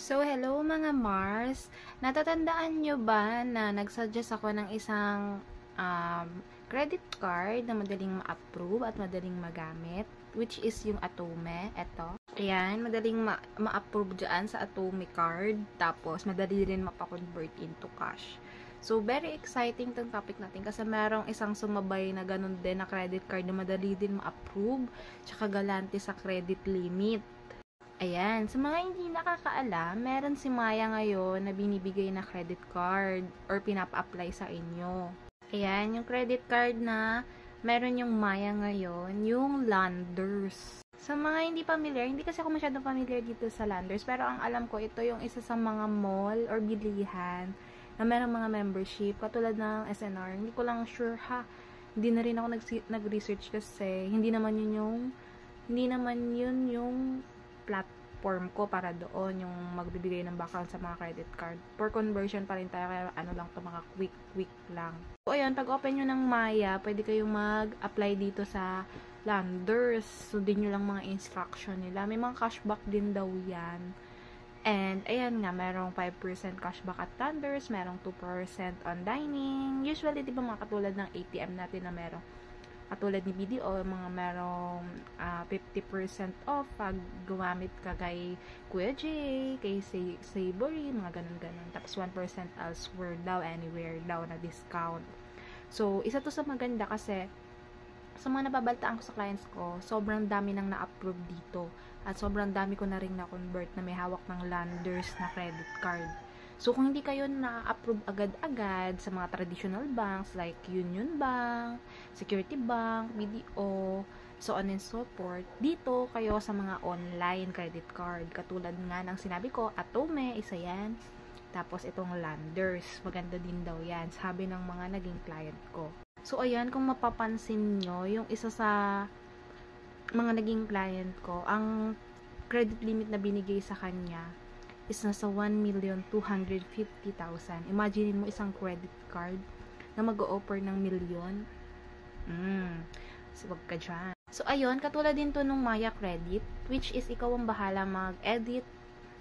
So, hello mga Mars. Natatandaan nyo ba na nagsuggest ako ng isang credit card na madaling ma-approve at madaling magamit, which is yung Atome. Eto. Ayan, madaling ma-approve dyan sa Atome card. Tapos, madali rin mapakonvert into cash. So, very exciting tong topic natin kasi merong isang sumabay na ganun din na credit card na madali din ma-approve, tsaka galante sa credit limit. Ayan, sa mga hindi nakakaalam, meron si Maya ngayon na binibigay na credit card or pinapa-apply sa inyo. Ayan, yung credit card na meron yung Maya ngayon, yung Landers. Sa mga hindi familiar, hindi kasi ako masyadong familiar dito sa Landers, pero ang alam ko, ito yung isa sa mga mall or bilihan na meron mga membership, katulad ng SNR. Hindi ko lang sure ha. Hindi na rin ako nag-research kasi hindi naman yun yung platform ko para doon yung magbibigay ng background sa mga credit card. For conversion pa rin tayo, kaya ano lang to, mga quick lang. So, ayun, pag open nyo ng Maya, pwede kayong mag-apply dito sa Landers. Sundin nyo lang mga instruction nila. May mga cashback din daw yan. And, ayan nga, merong 5% cashback at Landers, merong 2% on dining. Usually, di ba mga katulad ng ATM natin na merong katulad ni BDO, mga merong 50% off pag gumamit ka kay Kuya J, kay Savory, mga ganun-ganun. Tapos 1% elsewhere daw, anywhere daw na discount. So, isa to sa maganda kasi sa mga nababaltaan ko sa clients ko, sobrang dami nang na-approve dito. At sobrang dami ko na rin na-convert na may hawak ng Landers na credit card. So, kung hindi kayo na-approve agad-agad sa mga traditional banks like Union Bank, Security Bank, BDO, so on and so forth, dito kayo sa mga online credit card. Katulad nga ng sinabi ko, Atome, isa yan. Tapos itong Landers, maganda din daw yan, sabi ng mga naging client ko. So, ayan, kung mapapansin nyo, yung isa sa mga naging client ko, ang credit limit na binigay sa kanya is nasa 1,250,000. Imagine mo isang credit card na mag-o-offer ng milyon. So, wag ka dyan. So, ayun, katulad din to nung Maya Credit, which is ikaw ang bahala mag-edit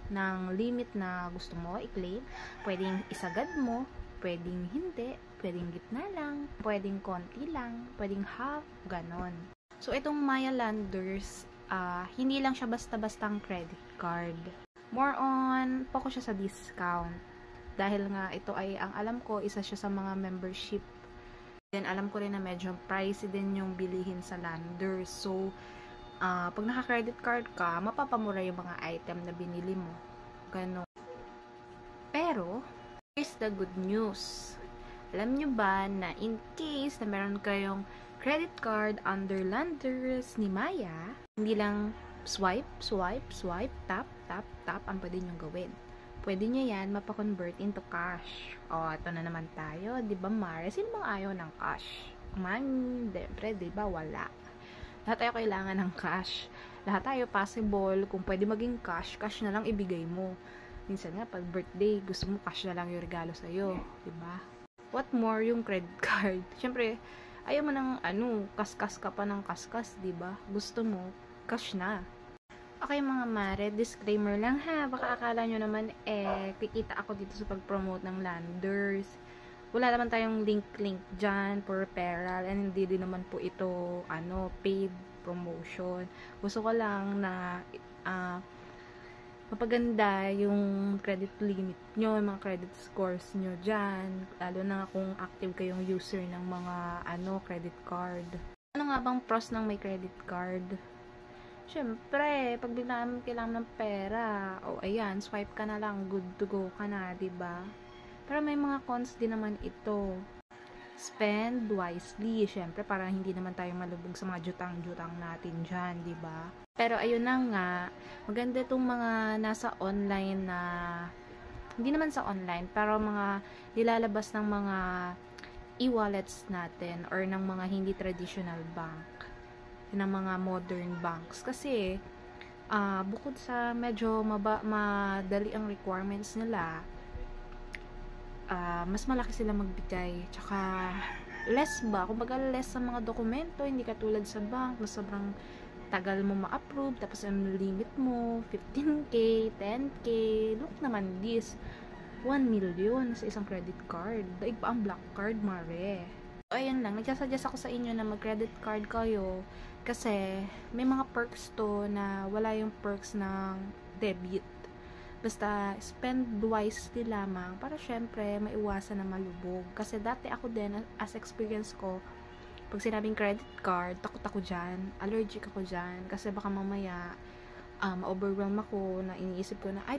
ng limit na gusto mo i-claim. Pwedeng isagad mo, pwedeng hindi, pwedeng gitna lang, pwedeng konti lang, pwedeng half, ganon. So, itong Maya Landers, hindi lang siya basta-bastang credit card. More on, focus siya sa discount. Dahil nga, ito ay, ang alam ko, isa siya sa mga membership. Then, alam ko rin na medyo pricey din yung bilihin sa Landers. So, pag naka-credit card ka, mapapamura yung mga item na binili mo. Ganon. Pero, here's the good news. Alam nyo ba na in case na meron kayong credit card under Landers ni Maya, hindi lang swipe, tap, ang pwede nyo gawin. Pwede nyo yan mapakonvert into cash. O, ito na naman tayo. Diba, Mare? Sino bang ayaw ng cash? Siyempre, diba, wala. Lahat tayo kailangan ng cash. Lahat tayo possible. Kung pwede maging cash na lang ibigay mo. Minsan nga, pag birthday, gusto mo cash na lang yung regalo sa'yo. Diba? What more yung credit card? Siyempre, ayaw mo ng, kaskas ka pa ng kaskas, diba? Gusto mo, cash na. Okay mga mare, disclaimer lang ha, baka akala nyo naman kikita ako dito sa pag-promote ng Landers. Wala naman tayong link dyan for referral, and hindi din naman po ito paid promotion. Gusto ko lang na mapaganda yung credit limit nyo, yung mga credit scores nyo dyan, lalo na kung active kayong user ng mga credit card. Ano nga bang pros ng may credit card? Siyempre, pag biglaan kailangan ng pera, ayan, swipe ka na lang, good to go ka na, diba? Pero may mga cons din naman ito. Spend wisely, siyempre, para hindi naman tayo malubog sa mga jutang-jutang natin dyan, diba? Pero ayun na nga, maganda itong mga nasa online na, hindi naman sa online, pero mga nilalabas ng mga e-wallets natin or ng mga hindi traditional bank, ng mga modern banks. Kasi, bukod sa medyo madali ang requirements nila, mas malaki sila magbigay. Tsaka, less ba? Kumbaga, less sa mga dokumento, hindi katulad sa bank, na sobrang tagal mo ma-approve, tapos ang limit mo, 15K, 10K, look naman this, 1 million sa isang credit card. Daig pa ang black card, mare. So, ayan lang, nagsasuggest ako sa inyo na mag-credit card kayo kasi may mga perks to na wala yung perks ng debit. Basta spend wisely lamang para syempre maiwasan na malubog. Kasi dati ako din, as experience ko, pag sinabing credit card, takot ako dyan, allergic ako dyan, kasi baka mamaya ma-overwhelm ako na iniisip ko na, ay,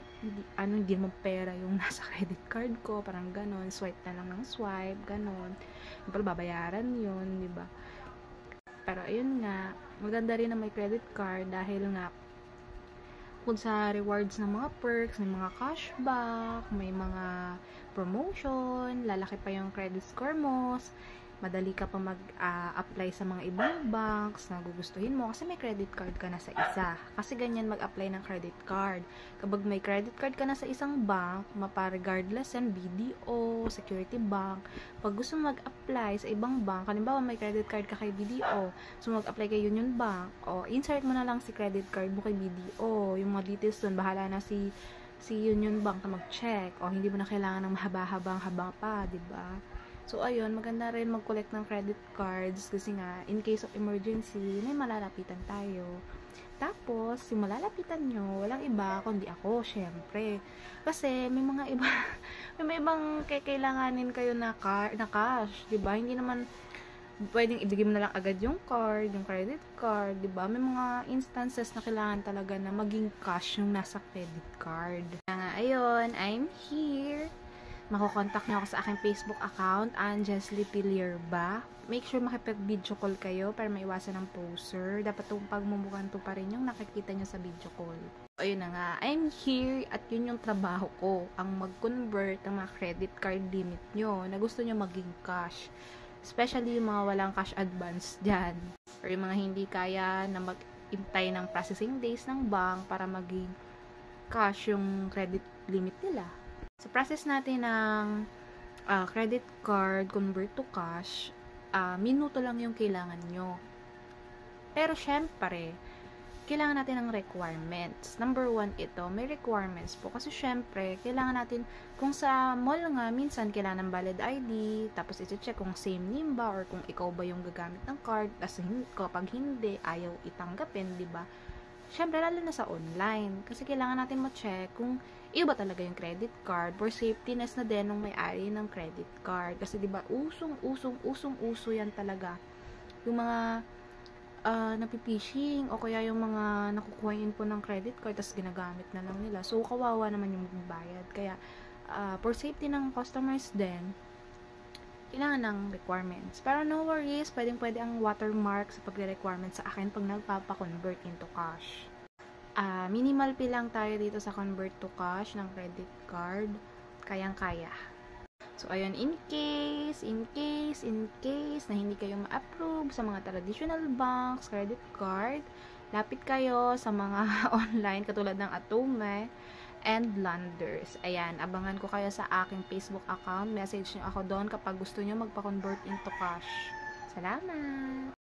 hindi naman pera yung nasa credit card ko, parang ganon, swipe na lang ng swipe, ganon. Yung pala babayaran yun, di ba? Pero ayun nga, maganda rin na may credit card dahil nga, kung sa rewards ng mga perks, may mga cashback, may mga promotion, lalaki pa yung credit score mo, madali ka pa mag-apply sa mga ibang banks na gugustuhin mo kasi may credit card ka na sa isa. Kasi ganyan mag-apply ng credit card. Kapag may credit card ka na sa isang bank, mapa-regardless yan, BDO, Security Bank, pag gusto mag-apply sa ibang bank, halimbawa may credit card ka kay BDO, so mag-apply kay Union Bank, o insert mo na lang si credit card mo kay BDO, yung mga details dun, bahala na si Union Bank na mag-check, o hindi mo na kailangan ng mahaba-habang pa, diba? So, ayun, maganda rin mag-collect ng credit cards kasi nga, in case of emergency, may malalapitan tayo. Tapos, yung malalapitan nyo, walang iba, kundi ako, syempre. Kasi, may mga iba, may ibang kailanganin kayo na cash, diba? Hindi naman, pwedeng ibigay mo na lang agad yung card, yung credit card, diba? May mga instances na kailangan talaga na maging cash yung nasa credit card. Kaya nga, ayun, I'm here. Makokontak nyo ako sa aking Facebook account, Anjesly Pilierba. Make sure makipag-video call kayo para maiwasan ng poser. Dapat itong pagmumukan to pa rin yung nakikita nyo sa video call. Ayun na nga, I'm here at yun yung trabaho ko, ang mag-convert ng mga credit card limit nyo na gusto nyo maging cash. Especially yung mga walang cash advance dyan. Or yung mga hindi kaya na mag-intay ng processing days ng bank para maging cash yung credit limit nila. Sa process natin ng credit card convert to cash, minuto lang yung kailangan nyo. Pero syempre, kailangan natin ng requirements. Number 1 ito, may requirements po. Kasi syempre, kailangan natin, kung sa mall nga, minsan kailangan ng valid ID, tapos iti-check kung same name ba, or kung ikaw ba yung gagamit ng card, tapos kapag hindi, ayaw itanggapin, di ba? Syempre, lalo na sa online. Kasi kailangan natin ma-check kung iba talaga yung credit card for safetyness na din ng may-ari ng credit card. Kasi diba, usong-uso yan talaga. Yung mga napiphishing o kaya yung mga nakukuha yung info ng credit card tapos ginagamit na lang nila. So, kawawa naman yung magbayad. Kaya, for safety ng customers din, kailangan ng requirements. Pero no worries, pwede ang watermark sa pagre-requirements sa akin pag nagpapa-convert into cash. Minimal fee lang tayo dito sa convert to cash ng credit card. Kayang-kaya. So, ayun, in case na hindi kayo ma-approve sa mga traditional banks, credit card, lapit kayo sa mga online katulad ng Atome and Landers. Ayan, abangan ko kayo sa aking Facebook account. Message nyo ako doon kapag gusto nyo magpa-convert into cash. Salamat!